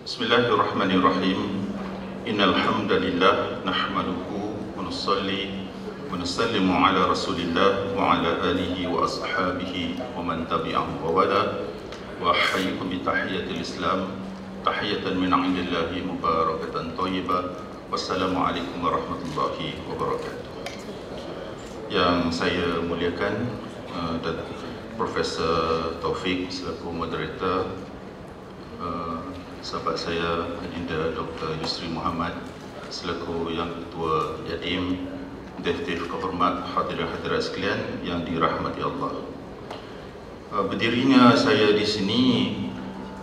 Bismillahirrahmanirrahim. Innal hamdalillah nahmaduhu wa nusalli wa nusallimu ala Rasulillah wa ala alihi wa ashabihi wa man tabi'ahum wa wala. Wa ahyyikum bi tahiyatil Islam, tahiyatan min 'indillahi mubarakatan thayyibah. Wassalamualaikum warahmatullahi wabarakatuh. Yang saya muliakan Profesor Taufik selaku moderator, sahabat saya Adinda Dr. Yusri Muhammad selaku Yang Ketua Yadim, Detektif kehormat, hadirin-hadirat sekalian yang dirahmati Allah. Berdirinya saya di sini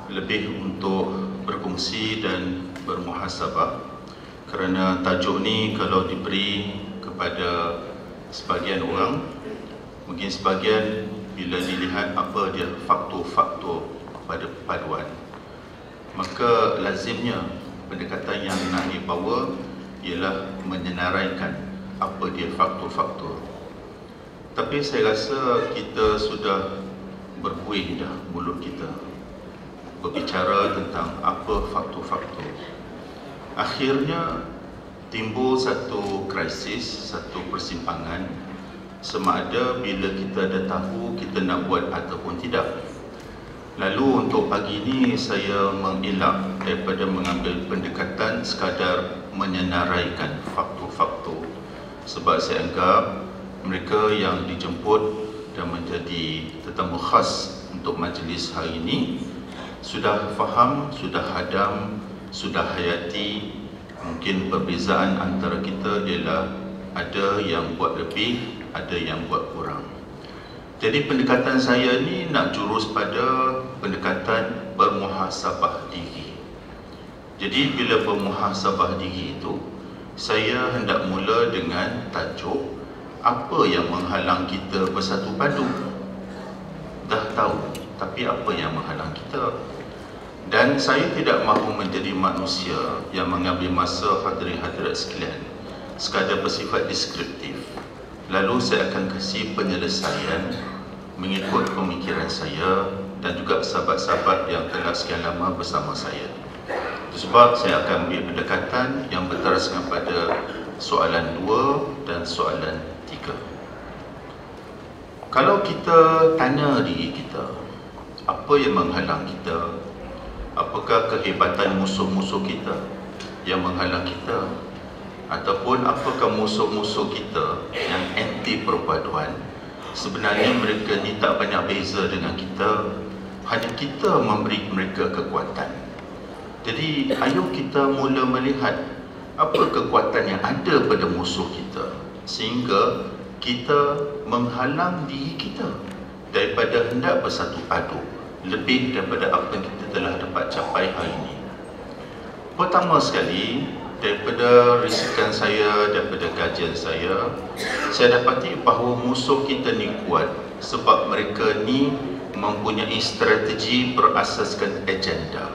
lebih untuk berkongsi dan bermuhasabah, kerana tajuk ni kalau diberi kepada sebahagian orang, mungkin sebahagian bila dilihat apa dia faktor-faktor pada perpaduan, maka lazimnya pendekatan yang nak dibawa ialah menyenaraikan apa dia faktor-faktor. Tapi saya rasa kita sudah berbuih dah mulut kita berbicara tentang apa faktor-faktor. Akhirnya timbul satu krisis, satu persimpangan, sama ada bila kita dah tahu kita nak buat ataupun tidak. Lalu untuk pagi ini saya mengelak daripada mengambil pendekatan sekadar menyenaraikan faktor-faktor, sebab saya anggap mereka yang dijemput dan menjadi tetamu khas untuk majlis hari ini sudah faham, sudah hadam, sudah hayati. Mungkin perbezaan antara kita ialah ada yang buat lebih, ada yang buat kurang. Jadi pendekatan saya ni nak jurus pada pendekatan bermuhasabah diri. Jadi bila bermuhasabah diri itu, saya hendak mula dengan tajuk apa yang menghalang kita bersatu padu. Dah tahu, tapi apa yang menghalang kita? Dan saya tidak mahu menjadi manusia yang mengambil masa hadirin-hadirat sekalian sekadar bersifat deskriptif. Lalu saya akan kasih penyelesaian mengikut pemikiran saya dan juga sahabat-sahabat yang telah sekian lama bersama saya. Itu sebab saya akan ambil pendekatan yang berteraskan pada soalan 2 dan soalan 3. Kalau kita tanya diri kita, apa yang menghalang kita? Apakah kehebatan musuh-musuh kita yang menghalang kita? Ataupun apakah musuh-musuh kita yang anti perpaduan? Sebenarnya mereka ni tak banyak beza dengan kita, hanya kita memberi mereka kekuatan. Jadi ayo kita mula melihat apa kekuatan yang ada pada musuh kita, sehingga kita menghalang diri kita daripada hendak bersatu padu lebih daripada apa yang kita telah dapat capai hari ini. Pertama sekali, daripada risikan saya, daripada kajian saya dapati bahawa musuh kita ni kuat sebab mereka ni mempunyai strategi berasaskan agenda,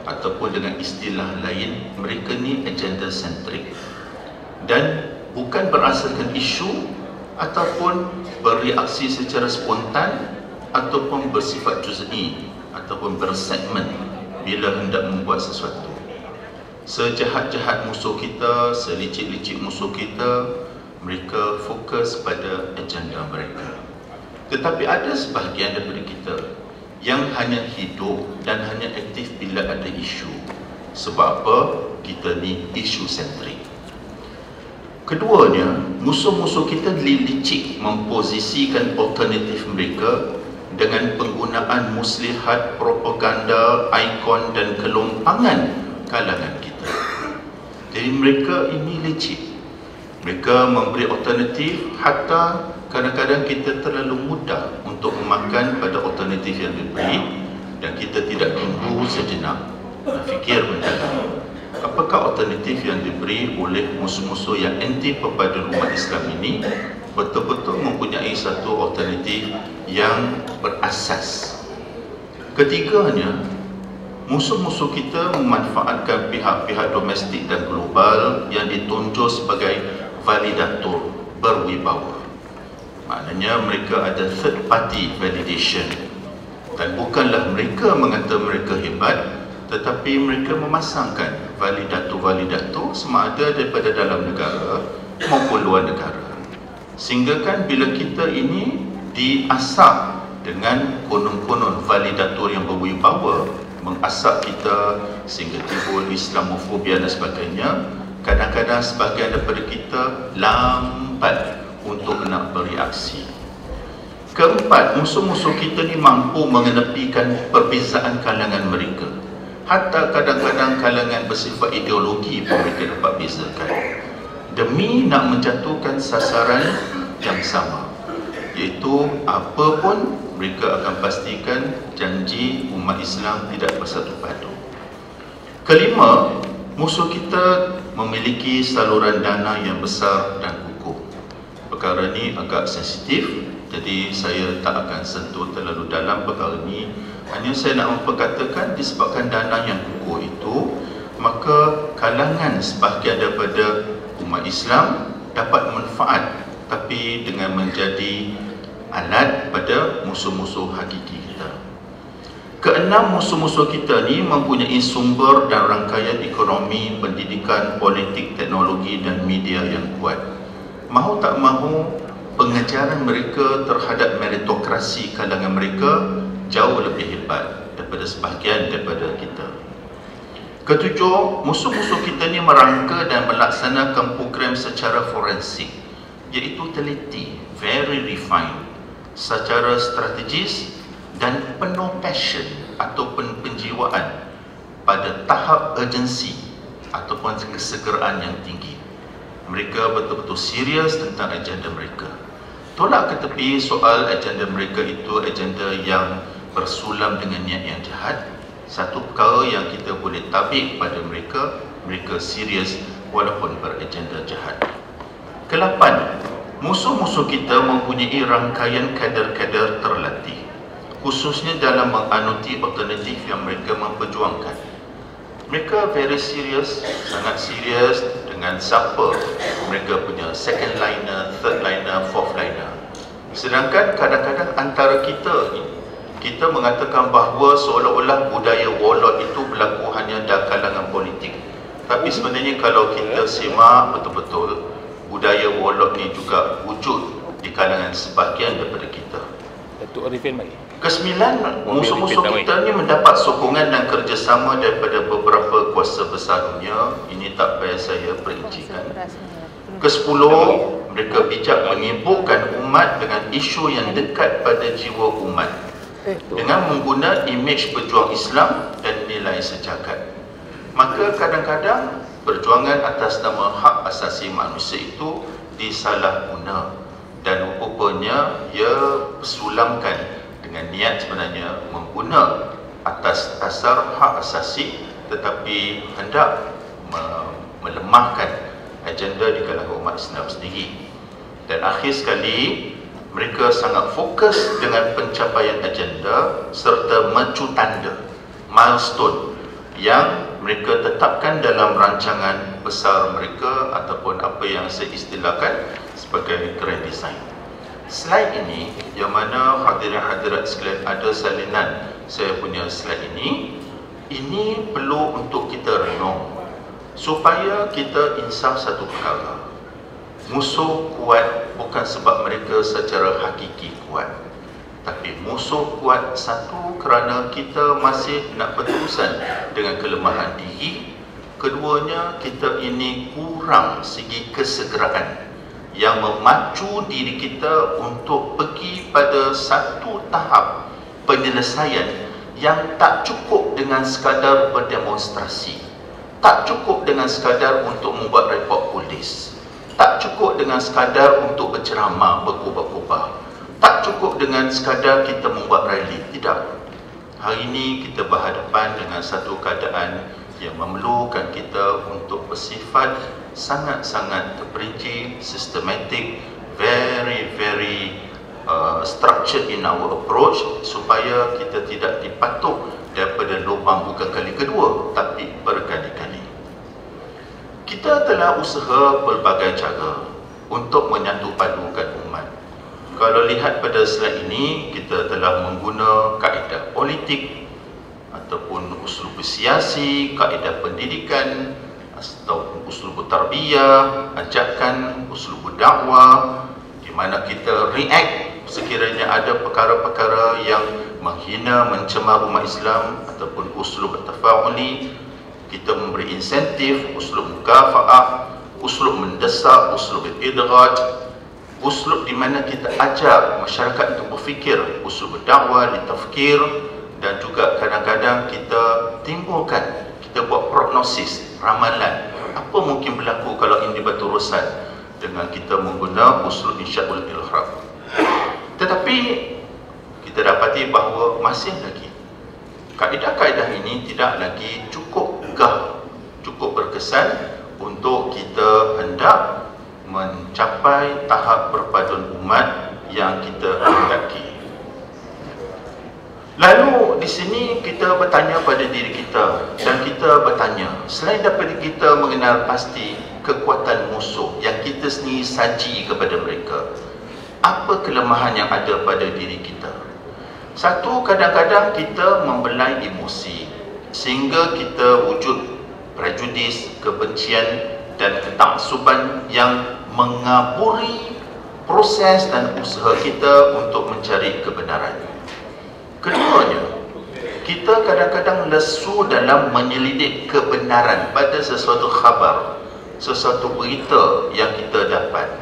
ataupun dengan istilah lain, mereka ni agenda sentrik, dan bukan berasaskan isu ataupun bereaksi secara spontan ataupun bersifat juz'i ataupun bersegmen bila hendak membuat sesuatu. Sejahat-jahat musuh kita, selicik-licik musuh kita, mereka fokus pada agenda mereka. Tetapi ada sebahagian daripada kita yang hanya hidup dan hanya aktif bila ada isu. Sebab apa? Kita ni isu sentrik. Keduanya, musuh-musuh kita licik memposisikan alternatif mereka dengan penggunaan muslihat, propaganda, ikon dan kelompangan kalangan kita. Jadi mereka ini licik. Mereka memberi alternatif, hatta kadang-kadang kita terlalu mudah untuk memakan pada alternatif yang diberi, dan kita tidak tunggu sejenak fikir mendalam apakah alternatif yang diberi oleh musuh-musuh yang anti perpaduan umat Islam ini betul-betul mempunyai satu alternatif yang berasas. Ketiganya, musuh-musuh kita memanfaatkan pihak-pihak domestik dan global yang ditunjuk sebagai validator berwibawa. Maknanya mereka ada third party validation, dan bukanlah mereka mengata mereka hebat, tetapi mereka memasangkan validator-validator sama ada daripada dalam negara maupun luar negara. Sehingga kan bila kita ini diasap dengan konon-konon validator yang berwibawa, mengasap kita sehingga timbul Islamofobia dan sebagainya, kadang-kadang sebahagian daripada kita lambat untuk nak bereaksi. Keempat, musuh-musuh kita ni mampu mengenepikan perbezaan kalangan mereka. Hatta kadang-kadang kalangan bersifat ideologi pun mereka dapat bezakan, demi nak menjatuhkan sasaran yang sama, iaitu apa pun mereka akan pastikan janji umat Islam tidak bersatu padu. Kelima, musuh kita memiliki saluran dana yang besar dan kukuh. Perkara ini agak sensitif, jadi saya tak akan sentuh terlalu dalam perkara ini. Hanya saya nak memperkatakan disebabkan dana yang kukuh itu, maka kalangan sebahagian daripada umat Islam dapat manfaat, tapi dengan menjadi alat pada musuh-musuh hakiki kita. Keenam, musuh-musuh kita ni mempunyai sumber dan rangkaian ekonomi, pendidikan, politik, teknologi dan media yang kuat. Mahu tak mahu, pengejaran mereka terhadap meritokrasi kalangan mereka jauh lebih hebat daripada sebahagian daripada kita. Ketujuh, musuh-musuh kita ni merangka dan melaksanakan program secara forensik, iaitu teliti, very refined, secara strategis dan penuh passion ataupun penjiwaan pada tahap urgensi ataupun kesegeraan yang tinggi. Mereka betul-betul serius tentang agenda mereka. Tolak ke tepi soal agenda mereka itu agenda yang bersulam dengan niat yang jahat. Satu perkara yang kita boleh tabik pada mereka, mereka serius walaupun beragenda jahat. Kelapan, musuh-musuh kita mempunyai rangkaian kader-kader terlatih, khususnya dalam menganuti alternatif yang mereka memperjuangkan. Mereka very serius, sangat serius dengan siapa mereka punya second liner, third liner, fourth liner. Sedangkan kadang-kadang antara kita ni, kita mengatakan bahawa seolah-olah budaya warlord itu berlaku hanya dalam kalangan politik. Tapi sebenarnya kalau kita simak betul-betul, budaya warlord ni juga wujud di kalangan sebahagian daripada kita. Kesembilan, musuh-musuh kita ni mendapat sokongan dan kerjasama daripada beberapa kuasa besar dunia. Ini tak payah saya perincikan. Kesepuluh, mereka bijak menyibukkan umat dengan isu yang dekat pada jiwa umat dengan menggunakan imej pejuang Islam dan nilai sejagat. Maka kadang-kadang perjuangan atas nama hak asasi manusia itu disalahguna dan rupanya ia bersulamkan dengan niat sebenarnya mengguna atas dasar hak asasi, tetapi hendak melemahkan agenda di kalangan umat Islam sendiri. Dan akhir sekali, mereka sangat fokus dengan pencapaian agenda serta mencu tanda, milestone yang mereka tetapkan dalam rancangan besar mereka ataupun apa yang saya istilahkan sebagai grand design. Slide ini, yang mana hadirin-hadirat sekalian ada salinan saya punya slide ini perlu untuk kita renung supaya kita insaf satu perkara. Musuh kuat bukan sebab mereka secara hakiki kuat, tapi musuh kuat satu kerana kita masih nak berurusan dengan kelemahan diri. Keduanya, kita ini kurang segi kesegeraan yang memacu diri kita untuk pergi pada satu tahap penyelesaian yang tak cukup dengan sekadar berdemonstrasi, tak cukup dengan sekadar untuk membuat report polis, tak cukup dengan sekadar untuk berceramah, berkhutbah, tak cukup dengan sekadar kita membuat rally. Tidak. Hari ini kita berhadapan dengan satu keadaan yang memerlukan kita untuk bersifat sangat-sangat terperinci, systematic, very structured in our approach, supaya kita tidak dipatuk daripada lubang bukan kali kedua tapi berkali-kali. Kita telah usaha pelbagai cara untuk menyatu padukan umat. Kalau lihat pada slide ini, kita telah mengguna kaedah politik ataupun uslub negosiasi, kaedah pendidikan, atau uslub tarbiyah, ajakan, uslub dakwah, di mana kita react sekiranya ada perkara-perkara yang menghina, mencemar umat Islam, ataupun uslub tafa'uli. Kita memberi insentif, uslub mukafa'ah, uslub mendesak, uslub idraj, uslub di mana kita ajak masyarakat untuk berfikir, uslub dakwah, litafkir, dan juga kadang-kadang kita timbulkan, kita buat prognosis, ramalan, apa mungkin berlaku kalau ini berterusan, dengan kita menggunakan uslub insya'ul ilham. Tetapi kita dapati bahawa masih lagi kaedah-kaedah ini tidak lagi cukup gah, cukup berkesan untuk kita hendak mencapai tahap perpaduan umat yang kita hendaki. Lalu di sini kita bertanya pada diri kita, dan kita bertanya, selain daripada kita mengenal pasti kekuatan musuh yang kita sendiri saji kepada mereka, apa kelemahan yang ada pada diri kita? Satu, kadang-kadang kita membelai emosi sehingga kita wujud prejudis, kebencian dan ketaksuban yang mengaburi proses dan usaha kita untuk mencari kebenaran. Keduanya, kita kadang-kadang lesu dalam menyelidik kebenaran pada sesuatu khabar, sesuatu berita yang kita dapat.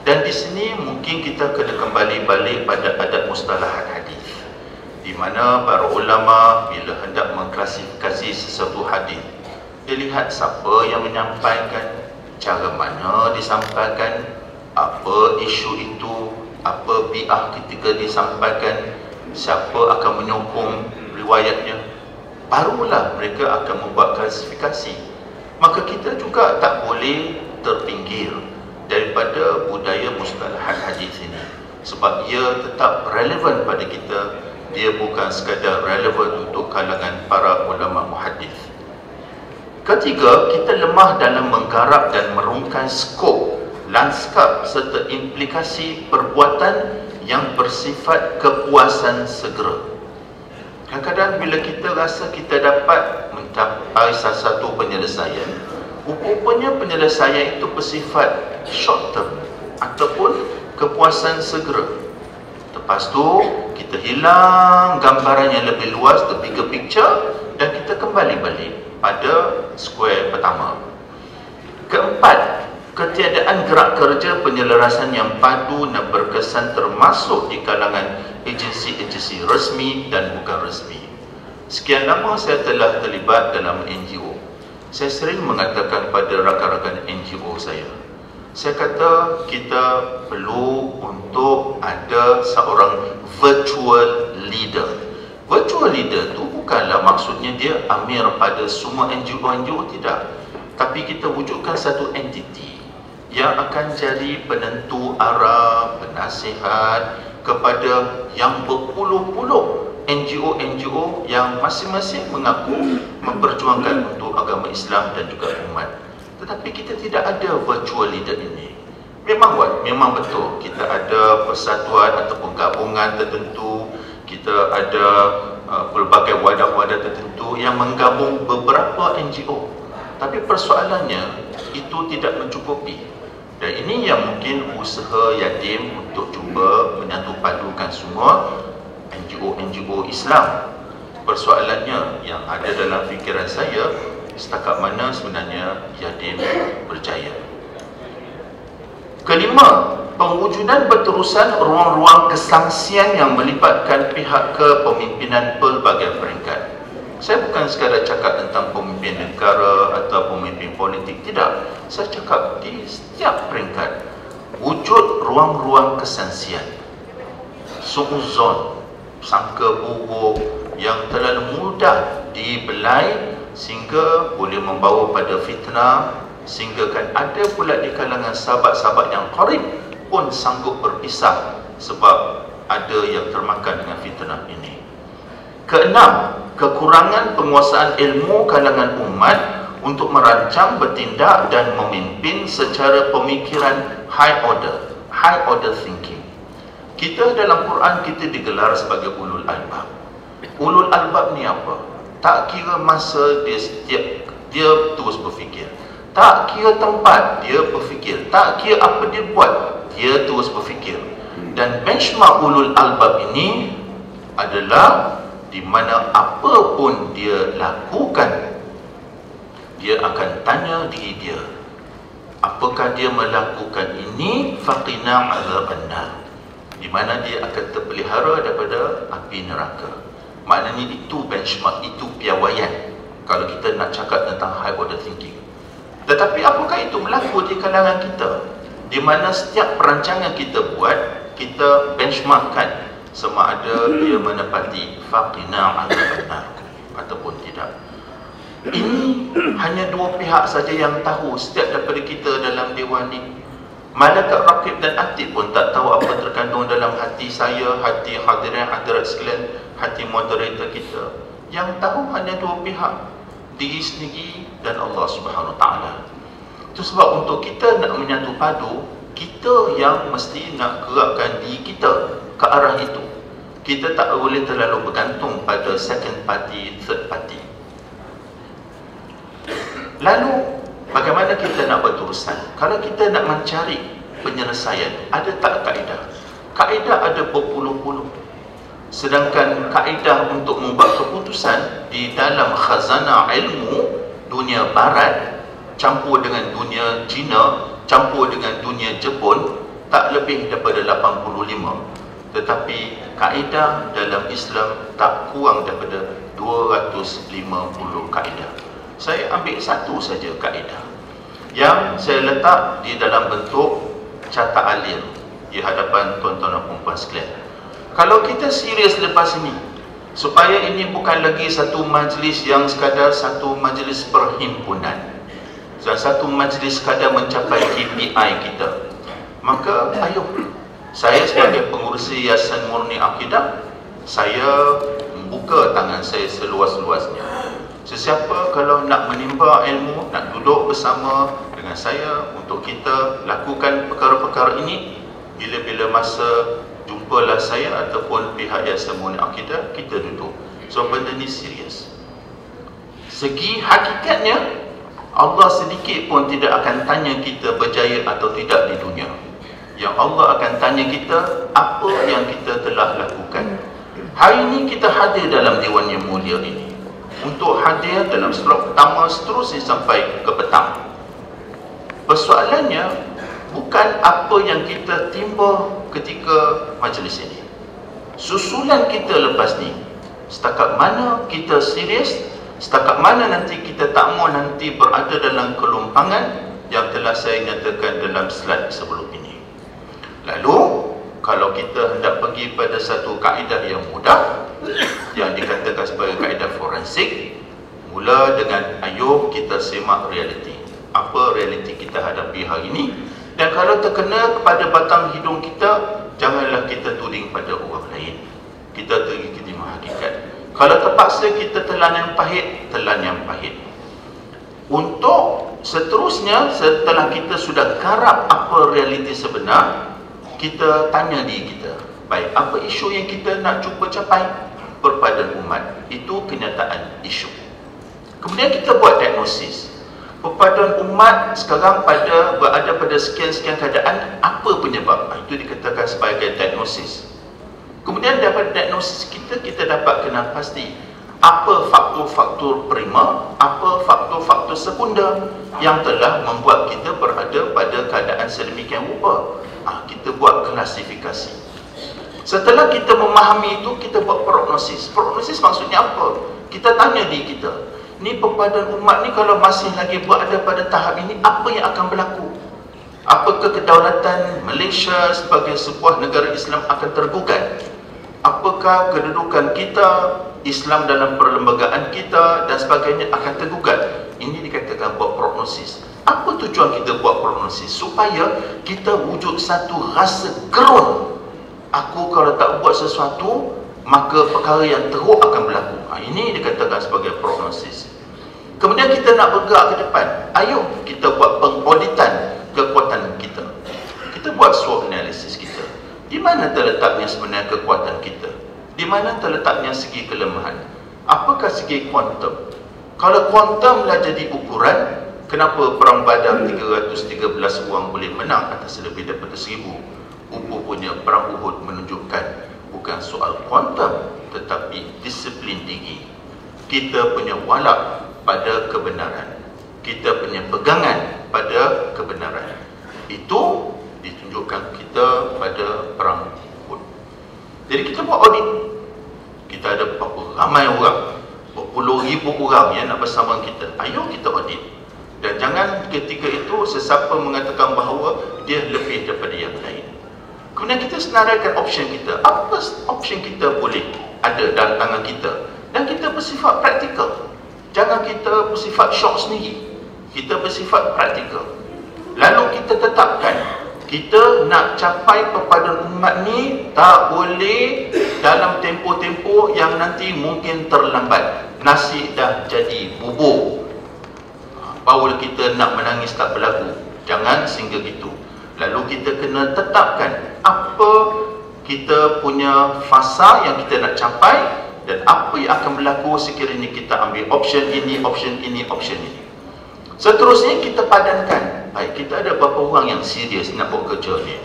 Dan di sini mungkin kita kena kembali balik pada adab mustalahat hadis, di mana para ulama bila hendak mengklasifikasi sesuatu hadis, dia lihat siapa yang menyampaikan, cara mana disampaikan, apa isu itu, apa bi'ah ketika disampaikan, siapa akan menyokong riwayatnya, barulah mereka akan membuat klasifikasi. Maka kita juga tak boleh terpinggir daripada budaya mustalahat hadis ini, sebab ia tetap relevan pada kita, dia bukan sekadar relevan untuk kalangan para ulama muhaddis. Ketiga, kita lemah dalam menggarap dan merungkai skop, lanskap serta implikasi perbuatan yang bersifat kepuasan segera. Kadang-kadang bila kita rasa kita dapat mencapai satu penyelesaian, rupanya penyelesaian itu bersifat short term ataupun kepuasan segera. Lepas tu kita hilang gambaran yang lebih luas, the bigger picture, dan kita kembali balik pada square pertama. Keempat, ketiadaan gerak kerja penyelarasan yang padu dan berkesan termasuk di kalangan agensi-agensi resmi dan bukan resmi. Sekian lama saya telah terlibat dalam NGO. Saya sering mengatakan pada rakan-rakan NGO saya kata kita perlu untuk ada seorang virtual leader. Virtual leader tu bukanlah maksudnya dia amir pada semua NGO, tidak. Tapi kita wujudkan satu entiti yang akan jadi penentu arah, penasihat kepada yang berpuluh-puluh NGO yang masing-masing mengaku memperjuangkan untuk agama Islam dan juga umat. Tetapi kita tidak ada virtual leader ini. Memang betul kita ada persatuan ataupun gabungan tertentu, kita ada pelbagai wadah-wadah tertentu yang menggabung beberapa NGO. Tapi persoalannya itu tidak mencukupi. Dan ini yang mungkin usaha Yadim untuk cuba menyatu padukan semua NGO Islam. Persoalannya yang ada dalam fikiran saya, setakat mana sebenarnya Yadim berjaya. Kelima, pewujudan berterusan ruang-ruang kesangsian yang melibatkan pihak kepemimpinan pelbagai peringkat. Saya bukan sekadar cakap tentang pemimpin negara atau pemimpin politik, tidak. Saya cakap di setiap peringkat wujud ruang-ruang kesangsian, suuzon, sangka buruk yang terlalu mudah dibelai sehingga boleh membawa pada fitnah, sehingga kan ada pula di kalangan sahabat-sahabat yang qarib pun sanggup berpisah sebab ada yang termakan dengan fitnah ini. Keenam, kekurangan penguasaan ilmu kalangan umat untuk merancang, bertindak dan memimpin secara pemikiran high order thinking. Kita dalam Quran kita digelar sebagai ulul albab. Ulul albab ni apa? tak kira masa dia terus berfikir, tak kira tempat dia berfikir, tak kira apa dia buat, dia terus berfikir. Dan benchmark ulul albab ini adalah di mana apa pun dia lakukan, dia akan tanya diri dia, apakah dia melakukan ini faqina azabannar, di mana dia akan terpelihara daripada api neraka. Maknanya itu benchmark, itu piawaian kalau kita nak cakap tentang high order thinking. Tetapi apakah itu berlaku di kalangan kita, di mana setiap perancangan kita buat, kita benchmarkkan sama ada dia menepati faqina azabannar ataupun tidak. Ini hanya dua pihak saja yang tahu. Setiap daripada kita dalam dewan ni, malaikat raqib dan atid pun tak tahu apa terkandung dalam hati saya, hati hadirin hadirat sekalian, hati moderator kita. Yang tahu hanya dua pihak, diri sendiri dan Allah Subhanahu Wa Taala. Itu sebab untuk kita nak menyatu padu, kita yang mesti nak gerakkan diri kita ke arah itu. Kita tak boleh terlalu bergantung pada second party, third party. Lalu bagaimana kita nak berurusan? Kalau kita nak mencari penyelesaian, ada tak kaedah? Kaedah ada berpuluh-puluh. Sedangkan kaedah untuk membuat keputusan di dalam khazanah ilmu dunia barat, campur dengan dunia Cina, campur dengan dunia Jepun, tak lebih daripada 85. Tetapi kaedah dalam Islam tak kurang daripada 250 kaedah. Saya ambil satu saja kaedah yang saya letak di dalam bentuk carta alir di hadapan tuan-tuan dan puan-puan sekalian. Kalau kita serius lepas ini, supaya ini bukan lagi satu majlis yang sekadar satu majlis perhimpunan dan satu majlis sekadar mencapai KPI kita, maka ayo, saya sebagai pengurusi Yayasan Murni Akidah, saya membuka tangan saya seluas-luasnya. Sesiapa kalau nak menimba ilmu, nak duduk bersama dengan saya untuk kita lakukan perkara-perkara ini, bila-bila masa jumpalah saya ataupun pihak Yayasan Murni Akidah, kita duduk. So benda ni serius. Segi hakikatnya, Allah sedikit pun tidak akan tanya kita berjaya atau tidak di dunia. Yang Allah akan tanya kita apa yang kita telah lakukan. Hari ini kita hadir dalam Dewan yang mulia ini untuk hadir dalam slot pertama seterusnya sampai ke petang. Persoalannya bukan apa yang kita timba ketika majlis ini, susulan kita lepas ni, setakat mana kita serius, setakat mana nanti kita tak mau nanti berada dalam kelumpangan yang telah saya nyatakan dalam slide sebelum ini. Lalu kalau kita hendak pergi pada satu kaedah yang mudah, yang dikatakan sebagai kaedah forensik, mula dengan ayo kita semak realiti. Apa realiti kita hadapi hari ini? Dan kalau terkena kepada batang hidung kita, janganlah kita tuding pada orang lain. Kita terima hakikat. Kalau terpaksa kita telan yang pahit, telan yang pahit. Untuk seterusnya, setelah kita sudah garap apa realiti sebenar, kita tanya diri kita, baik, apa isu yang kita nak cuba capai? Perpaduan umat, itu kenyataan isu. Kemudian kita buat diagnosis. Perpaduan umat sekarang berada pada sekian-sekian keadaan, apa penyebab? Itu dikatakan sebagai diagnosis. Kemudian daripada diagnosis kita dapat kenal pasti apa faktor-faktor prima, apa faktor-faktor sekunder yang telah membuat kita berada pada keadaan sedemikian rupa. Kita buat klasifikasi. Setelah kita memahami itu, kita buat prognosis. Prognosis maksudnya apa? Kita tanya diri kita, ni perpaduan umat ni kalau masih lagi berada pada tahap ini, apa yang akan berlaku? Apakah kedaulatan Malaysia sebagai sebuah negara Islam akan tergugat? Apakah kedudukan kita, Islam dalam perlembagaan kita dan sebagainya akan tergugat? Ini dikatakan buat prognosis. Apa tujuan kita buat prognosis? Supaya kita wujud satu rasa gerun. Aku kalau tak buat sesuatu, maka perkara yang teruk akan berlaku. Ini dikatakan sebagai prognosis. Kemudian kita nak bergerak ke depan. Ayo kita buat pengauditan kekuatan kita. Kita buat SWOT analisis kita. Di mana terletaknya sebenarnya kekuatan kita? Di mana terletaknya segi kelemahan? Apakah segi kuantum? Kalau kuantumlah jadi ukuran, kenapa Perang Badar 313 orang boleh menang atas lebih daripada 1000? Punya Perang Uhud menunjukkan bukan soal kuantum, tetapi disiplin tinggi. Kita punya walak pada kebenaran, kita punya pegangan pada kebenaran. Itu ditunjukkan kita pada Perang Uhud. Jadi kita buat audit. Kita ada berapa ramai orang, berpuluh ribu orang yang nak bersama kita. Ayo kita audit. Dan jangan ketika itu sesiapa mengatakan bahawa dia lebih daripada yang lain. Kemudian kita senaraikan option kita. Apa option kita boleh ada dalam tangan kita. Dan kita bersifat praktikal. Jangan kita bersifat syok sendiri. Kita bersifat praktikal. Lalu kita tetapkan, kita nak capai perpaduan umat ni tak boleh dalam tempoh-tempoh yang nanti mungkin terlambat. Nasi dah jadi bubur, baru kita nak menangis tak berlagu. Jangan sehingga gitu. Lalu kita kena tetapkan apa kita punya fasa yang kita nak capai dan apa yang akan berlaku sekiranya kita ambil option ini, option ini, option ini. Seterusnya kita padankan. Baik, kita ada berapa orang yang serius nak buat kerja ni?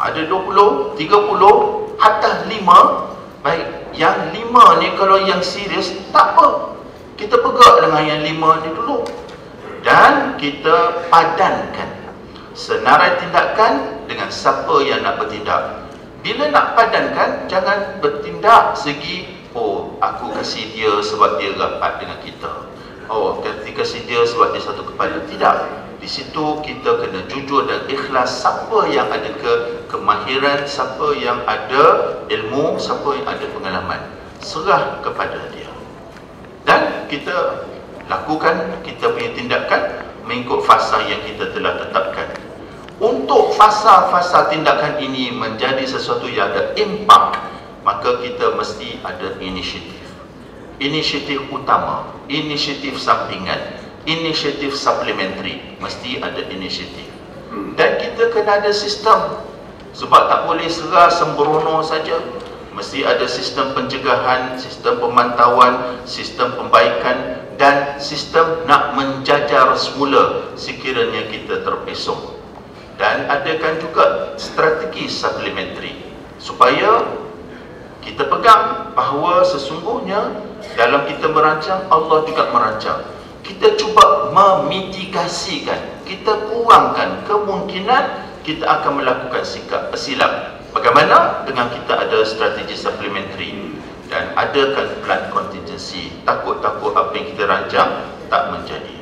Ada 20, 30, hatta 5. Baik, yang 5 ni kalau yang serius, tak apa. Kita pegang dengan yang 5 ni dulu. Dan kita padankan senarai tindakan dengan siapa yang nak bertindak. Bila nak padankan, jangan bertindak segi, oh, aku kasih dia sebab dia rapat dengan kita. Oh, kasih dia sebab dia satu kepala. Tidak. Di situ kita kena jujur dan ikhlas. Siapa yang ada kemahiran, siapa yang ada ilmu, siapa yang ada pengalaman, serah kepada dia. Dan kita lakukan kita punya tindakan mengikut fasa yang kita telah tetapkan. Untuk fasa-fasa tindakan ini menjadi sesuatu yang ada impak, maka kita mesti ada inisiatif. Inisiatif utama, inisiatif sampingan, inisiatif supplementary. Mesti ada inisiatif. Dan kita kena ada sistem. Sebab tak boleh serah sembrono saja. Mesti ada sistem pencegahan, sistem pemantauan, sistem pembaikan dan sistem nak menjajar semula sekiranya kita terpesong. Dan adakan juga strategi supplementary supaya kita pegang bahawa sesungguhnya dalam kita merancang, Allah juga merancang. Kita cuba memitigasikan, kita kurangkan kemungkinan kita akan melakukan sikap silap. Bagaimana? Dengan kita ada strategi supplementary dan adakan plan contingency. Takut-takut apa yang kita rancang tak menjadi.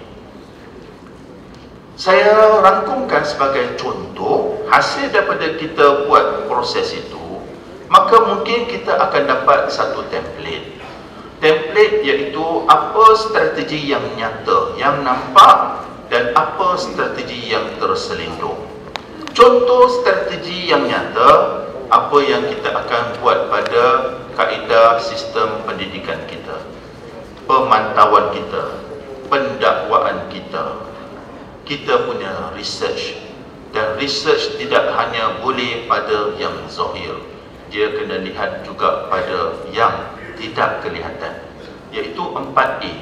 Saya rangkumkan sebagai contoh hasil daripada kita buat proses itu, maka mungkin kita akan dapat satu template. Template iaitu apa strategi yang nyata, yang nampak dan apa strategi yang terselindung. Contoh strategi yang nyata, apa yang kita akan buat pada kaedah sistem pendidikan kita, pemantauan kita, pendakwaan kita. Kita punya research, dan research tidak hanya boleh pada yang zahir, dia kena lihat juga pada yang tidak kelihatan, iaitu 4A.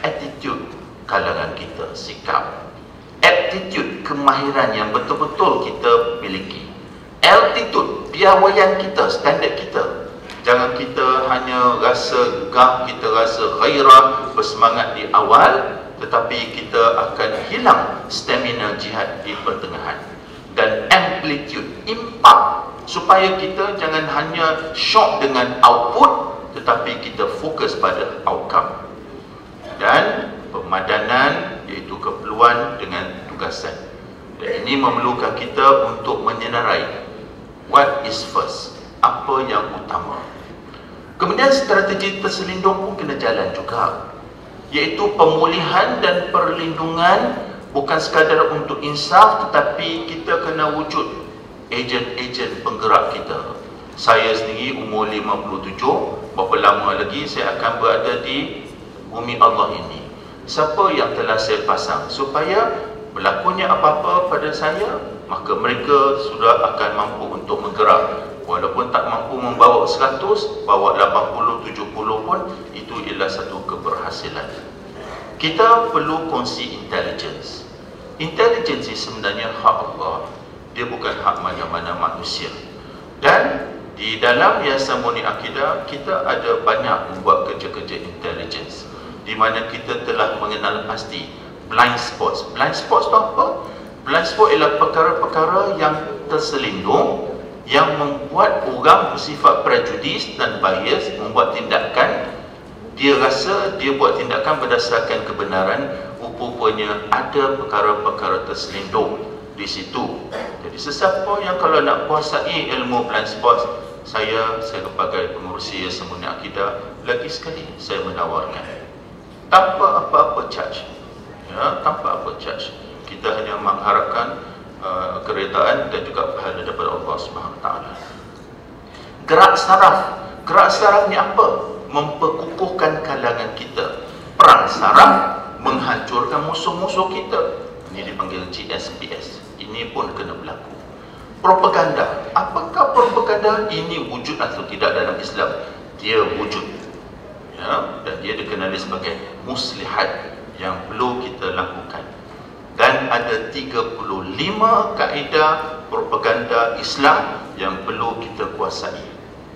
Attitude kalangan kita, sikap. Aptitude, kemahiran yang betul-betul kita miliki. Altitude, piawaian kita, standard kita. Jangan kita hanya rasa gah, kita rasa ghairah, bersemangat di awal, tetapi kita akan hilang stamina jihad di pertengahan. Dan amplitude, impak, supaya kita jangan hanya shock dengan output, tetapi kita fokus pada outcome. Dan pemadanan, iaitu keperluan dengan tugasan. Dan ini memerlukan kita untuk menyenarai what is first, apa yang utama. Kemudian strategi terselindung pun kena jalan juga, iaitu pemulihan dan perlindungan bukan sekadar untuk insaf, tetapi kita kena wujud ejen-ejen penggerak kita. Saya sendiri umur 57, berapa lama lagi saya akan berada di bumi Allah ini. Siapa yang telah saya pasang supaya berlakunya apa-apa pada saya, maka mereka sudah akan mampu untuk menggerak. Walaupun tak mampu membawa 100, bawa 80, 70 pun, itu ialah satu keberhasilan. Kita perlu kongsi intelligence. Intelligence sebenarnya hak Allah, dia bukan hak mana-mana manusia. Dan di dalam Yayasan Murni Akidah, kita ada banyak membuat kerja-kerja intelligence, di mana kita telah mengenal pasti blind spots. Blind spots itu apa? Blind spot ialah perkara-perkara yang terselindung, yang membuat orang bersifat prejudis dan bias, membuat tindakan, dia rasa dia buat tindakan berdasarkan kebenaran, rupanya ada perkara-perkara terselindung di situ. Jadi sesiapa yang kalau nak kuasai ilmu blind spots, saya sebagai pengurusi Yayasan Murni Akidah, lagi sekali saya menawarkan tanpa apa-apa charge, ya, tanpa apa charge. Kita hanya mengharapkan keredaan dan juga pahala daripada Allah Subhanahu Wa Taala. Gerak saraf. Gerak saraf ni apa? Memperkukuhkan kalangan kita. Perang saraf menghancurkan musuh-musuh kita. Ini dipanggil GSPS. Ini pun kena berlaku. Propaganda. Apakah propaganda? Ini wujud atau tidak dalam Islam? Dia wujud. Ya, dan dia dikenali sebagai muslihat yang perlu kita lakukan. Dan ada 35 kaedah propaganda Islam yang perlu kita kuasai.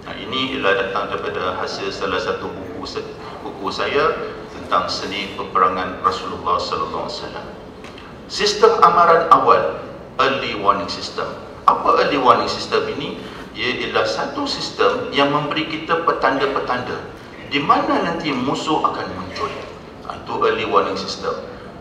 Nah, ini ialah datang daripada hasil salah satu buku saya tentang seni peperangan Rasulullah Sallallahu Alaihi Wasallam. Sistem amaran awal, early warning system. Apa early warning system ini? Ia ialah satu sistem yang memberi kita petanda-petanda di mana nanti musuh akan muncul. Itu early warning system.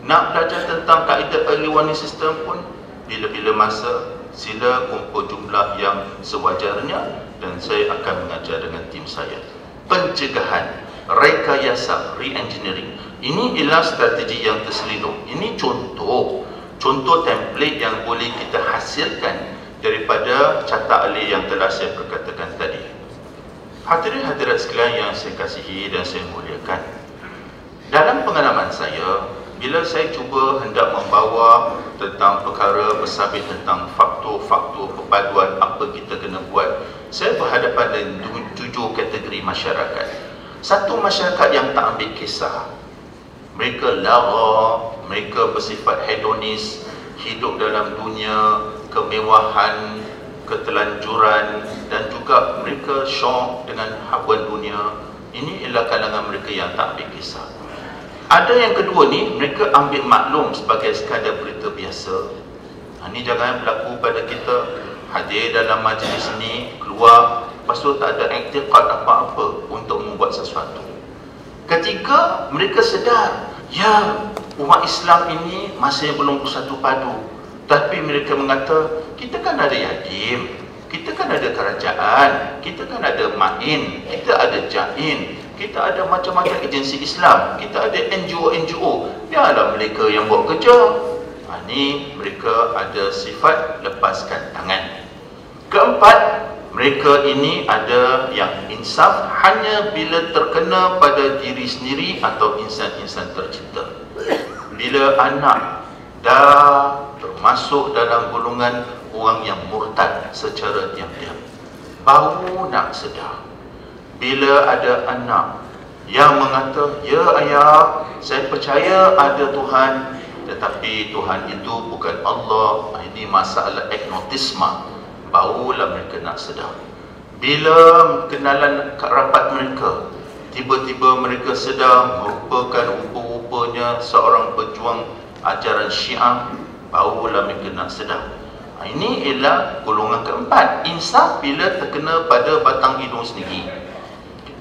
Nak belajar tentang kaedah early warning system pun, bila-bila masa sila kumpul jumlah yang sewajarnya dan saya akan mengajar dengan tim saya. Pencegahan, rekayasa, re-engineering. Ini ialah strategi yang terselindung. Ini contoh template yang boleh kita hasilkan daripada catak alih yang telah saya perkatakan tadi. Hadirin-hadirat sekalian yang saya kasihi dan saya muliakan, dalam pengalaman saya, bila saya cuba hendak membawa tentang perkara bersabit tentang faktor-faktor perpaduan apa kita kena buat, saya berhadapan dengan 7 kategori masyarakat. Satu, masyarakat yang tak ambil kisah. Mereka lara, mereka bersifat hedonis, hidup dalam dunia kemewahan, ketelanjuran, dan juga mereka syok dengan habuan dunia. Ini ialah kalangan mereka yang tak ambil kisah. Ada yang kedua ni, mereka ambil maklum sebagai sekadar berita biasa. Ini jangan berlaku pada kita. Hadir dalam majlis ini, keluar, lepas tu tak ada iktiqad apa-apa untuk membuat sesuatu. Ketiga, mereka sedar, ya, umat Islam ini masih belum bersatu padu. Tapi mereka mengata, kita kan ada yatim, kita kan ada kerajaan, kita kan ada main, kita ada jain, kita ada macam-macam agensi Islam, kita ada NGO-NGO. Biarlah mereka yang buat kerja. Ini mereka ada sifat lepaskan tangan. Keempat, mereka ini ada yang insaf hanya bila terkena pada diri sendiri atau insan-insan tercipta. Bila anak dah termasuk dalam golongan orang yang murtad secara diam-diam, baru nak sedar. Bila ada anak yang mengata, ya ayah, saya percaya ada Tuhan, tetapi Tuhan itu bukan Allah, ini masalah agnostisme, barulah mereka nak sedar. Bila kenalan rapat mereka, tiba-tiba mereka sedar merupakan rupa-rupanya seorang pejuang ajaran Syiah, barulah mereka nak sedar. Ini ialah golongan keempat, insaf bila terkena pada batang hidung sendiri.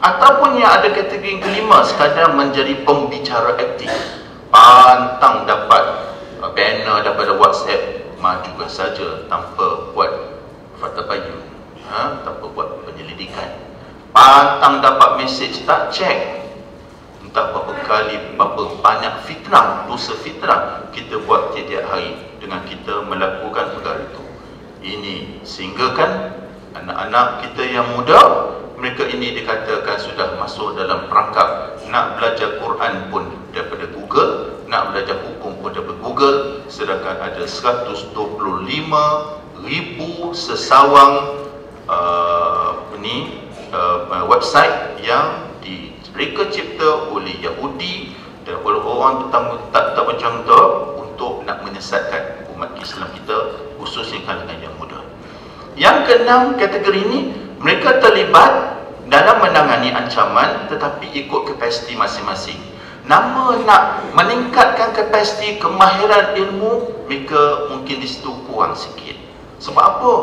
Ataupun yang ada kategori yang kelima, sekadar menjadi pembicara aktif, pantang dapat banner daripada WhatsApp, majukan saja tanpa buat fatabayun, tanpa buat penyelidikan. Pantang dapat mesej, tak cek. Entah berapa kali, berapa banyak fitnah, dosa fitnah kita buat tiap-tiap hari dengan kita melakukan perkara itu. Ini sehingga kan anak-anak kita yang muda, mereka ini dikatakan sudah masuk dalam perangkap nak belajar Quran pun daripada Google, nak belajar hukum pun daripada Google, sedangkan ada 125,000 sesawang website yang Mereka cipta oleh Yahudi dan oleh orang tak macam tu untuk nak menyesatkan umat Islam kita, khususnya kalangan yang muda. Yang keenam, kategori ini mereka terlibat dalam menangani ancaman tetapi ikut kapasiti masing-masing. Nama nak meningkatkan kapasiti kemahiran ilmu, mereka mungkin di situ kurang sikit. Sebab apa?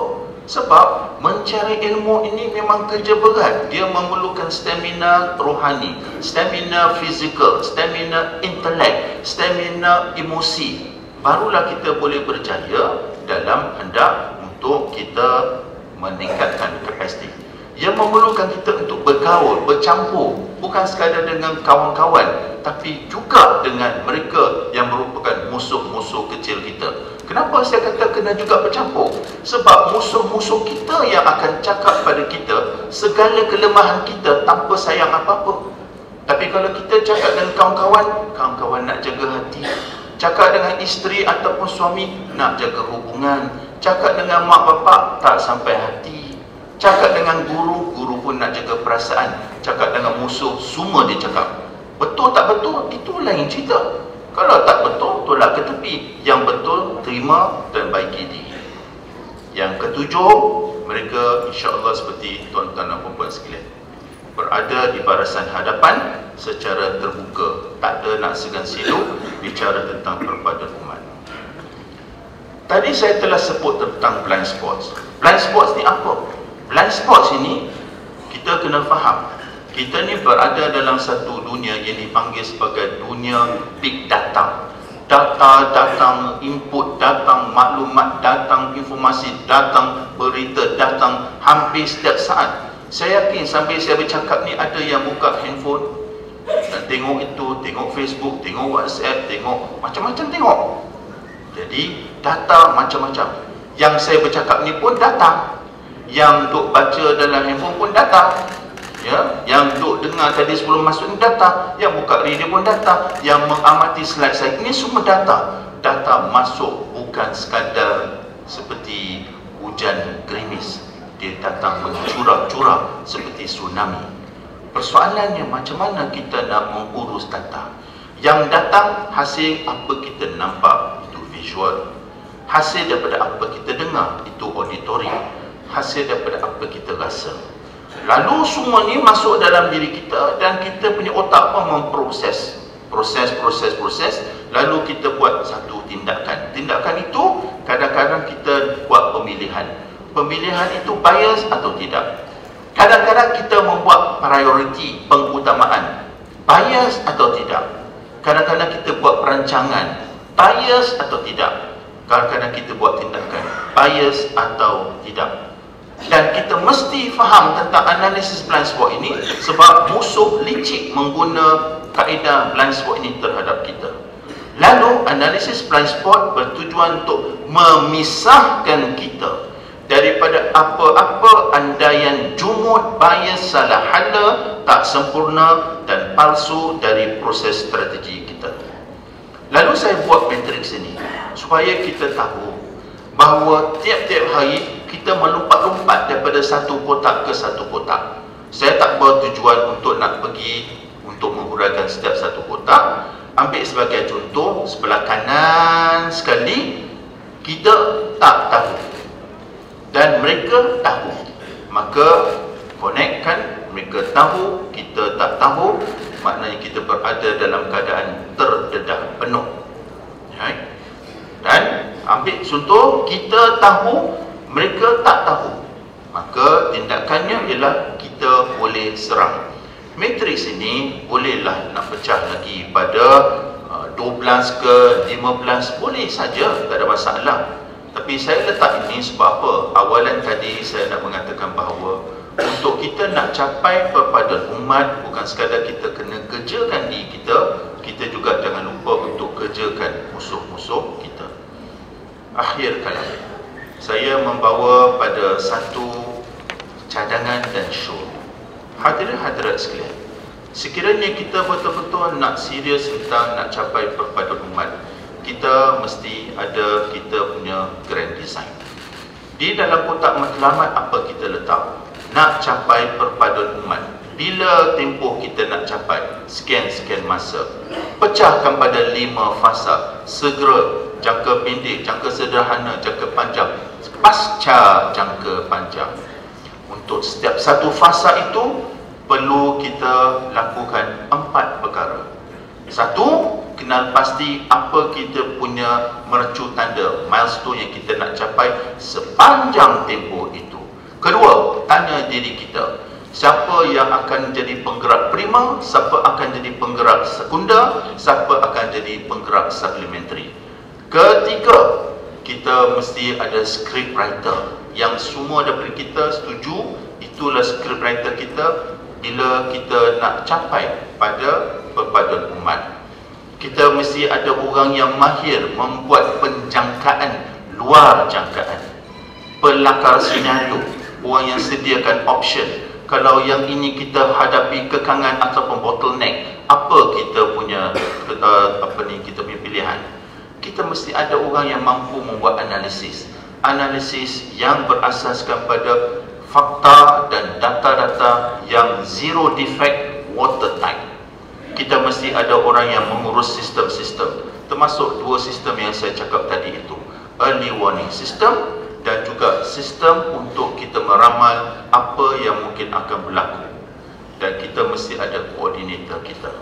Sebab mencari ilmu ini memang kerja berat. Dia memerlukan stamina rohani, stamina fizikal, stamina intelek, stamina emosi. Barulah kita boleh berjaya dalam hendak untuk kita meningkatkan kapasiti. Ia memerlukan kita untuk bergaul, bercampur, bukan sekadar dengan kawan-kawan, tapi juga dengan mereka yang merupakan musuh-musuh kecil kita. Kenapa saya kata kena juga bercampur? Sebab musuh-musuh kita yang akan cakap pada kita segala kelemahan kita tanpa sayang apa-apa. Tapi kalau kita cakap dengan kawan-kawan, kawan-kawan nak jaga hati. Cakap dengan isteri ataupun suami, nak jaga hubungan. Cakap dengan mak bapak, tak sampai hati. Cakap dengan guru, guru pun nak jaga perasaan. Cakap dengan musuh, semua dia cakap. Betul tak betul, itu lain cerita. Kalau tak betul, tolak ke tepi. Yang betul, terima dan baiki diri. Yang ketujuh, mereka insya-Allah seperti tuan-tuan dan puan-puan sekalian, berada di barisan hadapan secara terbuka. Tak ada nak segan silu bicara tentang perpaduan umat. Tadi saya telah sebut tentang blind spots. Blind spots ni apa? Blind spots ini kita kena faham. Kita ni berada dalam satu dunia yang dipanggil sebagai dunia big data. Data datang, input datang, maklumat datang, informasi datang, berita datang hampir setiap saat. Saya yakin sambil saya bercakap ni ada yang buka handphone dan tengok itu, tengok Facebook, tengok WhatsApp, tengok macam-macam tengok. Jadi data macam-macam. Yang saya bercakap ni pun datang. Yang duk baca dalam handphone pun datang. Ya, yang duk dengar tadi sebelum masuk ni data, yang buka radio pun data, yang mengamati slide saya ini semua data. Data masuk bukan sekadar seperti hujan gerimis. Dia datang mencurah-curah seperti tsunami. Persoalannya macam mana kita nak mengurus data? Yang datang hasil apa kita nampak, itu visual. Hasil daripada apa kita dengar, itu auditory. Hasil daripada apa kita rasa. Lalu semua ni masuk dalam diri kita dan kita punya otak pun memproses. Proses. Lalu kita buat satu tindakan. Tindakan itu kadang-kadang kita buat pemilihan. Pemilihan itu bias atau tidak. Kadang-kadang kita membuat priority, pengutamaan. Bias atau tidak. Kadang-kadang kita buat perancangan. Bias atau tidak. Kadang-kadang kita buat tindakan. Bias atau tidak. Dan kita mesti faham tentang analisis blind spot ini sebab musuh licik mengguna kaedah blind spot ini terhadap kita. Lalu analisis blind spot bertujuan untuk memisahkan kita daripada apa-apa andaian jumud, bias, salah hala, tak sempurna dan palsu dari proses strategi kita. Lalu saya buat matriks ini supaya kita tahu bahawa tiap-tiap hari kita melompat-lompat daripada satu kotak ke satu kotak. Saya tak bertujuan untuk nak pergi untuk menguraikan setiap satu kotak. Ambil sebagai contoh, sebelah kanan sekali kita tak tahu dan mereka tahu. Maka konekkan, mereka tahu, kita tak tahu, maknanya kita berada dalam keadaan terdedah penuh. Right? Dan ambil contoh, kita tahu, mereka tak tahu. Maka tindakannya ialah kita boleh serang. Matriks ini bolehlah nak pecah lagi pada 12 ke 15, boleh saja, tak ada masalah. Tapi saya letak ini sebab apa? Awalan tadi saya nak mengatakan bahawa untuk kita nak capai perpaduan umat, bukan sekadar kita kena kerjakan diri kita, kita juga jangan lupa untuk kerjakan musuh-musuh kita. Akhir kalam, saya membawa pada satu cadangan dan show. Hadirin-hadirat sekalian, sekiranya kita betul-betul nak serius tentang nak capai perpaduan umat, kita mesti ada kita punya grand design. Di dalam kotak matlamat apa kita letak? Nak capai perpaduan umat. bila tempoh kita nak capai sekian masa, pecahkan pada 5 fasa: segera, jangka pendek, jangka sederhana, jangka panjang, pasca jangka panjang. Untuk setiap satu fasa itu perlu kita lakukan 4 perkara. 1, kenal pasti apa kita punya mercu tanda, milestone yang kita nak capai sepanjang tempoh itu. 2, tanya diri kita, siapa yang akan jadi penggerak prima, siapa akan jadi penggerak sekunda, siapa akan jadi penggerak supplementary. 3, kita mesti ada script writer yang semua daripada kita setuju itulah script writer kita bila kita nak capai pada perpaduan umat. Kita mesti ada orang yang mahir membuat penjangkaan luar jangkaan, pelakar senario, orang yang sediakan option. Kalau yang ini kita hadapi kekangan ataupun bottleneck, apa kita punya kita punya pilihan? Kita mesti ada orang yang mampu membuat analisis yang berasaskan pada fakta dan data-data yang zero defect, watertight. Kita mesti ada orang yang mengurus sistem-sistem, termasuk 2 sistem yang saya cakap tadi itu, early warning system dan juga sistem untuk kita meramal apa yang mungkin akan berlaku. Dan kita mesti ada koordinator kita.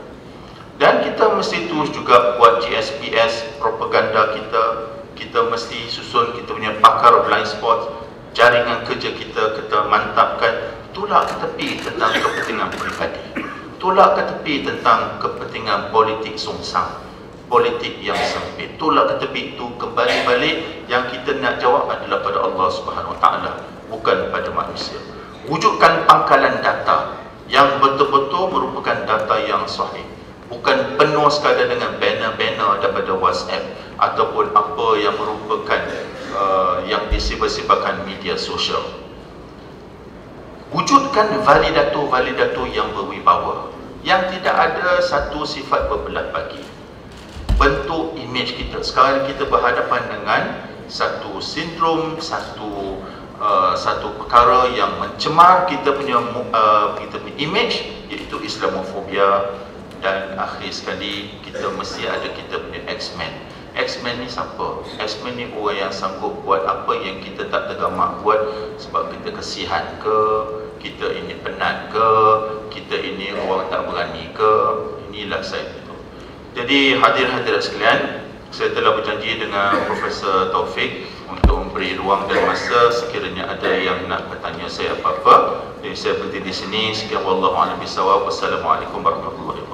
Dan kita mesti terus juga buat GSPS, propaganda kita. Kita mesti susun kita punya pakar blind spot, jaringan kerja kita mantapkan. Tolak ke tepi tentang kepentingan peribadi, tolak ke tepi tentang kepentingan politik songsang, politik yang sempit. Tolak ke tepi itu, kembali balik yang kita nak jawab adalah pada Allah Subhanahu Wa Taala, bukan pada manusia. Wujudkan pangkalan data yang betul-betul merupakan data yang sahih, bukan penuh sekadar dengan banner-banner daripada WhatsApp ataupun apa yang merupakan yang disebar-sebarkan media sosial. Wujudkan validator yang berwibawa, yang tidak ada satu sifat berbelah bagi. Bentuk image kita. Sekarang kita berhadapan dengan satu sindrom, satu perkara yang mencemar kita punya image, iaitu Islamofobia. Dan akhir sekali, kita mesti ada kita punya X-Men. X-Men ni siapa? X-Men ni orang yang sanggup buat apa yang kita tak tergamak buat sebab kita kesihan ke, kita ini penat ke, kita ini orang tak berani ke. Inilah saya itu. Jadi hadirin-hadirat sekalian, saya telah berjanji dengan Profesor Taufik untuk memberi ruang dan masa sekiranya ada yang nak bertanya saya apa-apa. Jadi saya berhenti di sini. Sekian, wallahu a'lam bishawab. Wassalamualaikum warahmatullahi wabarakatuh.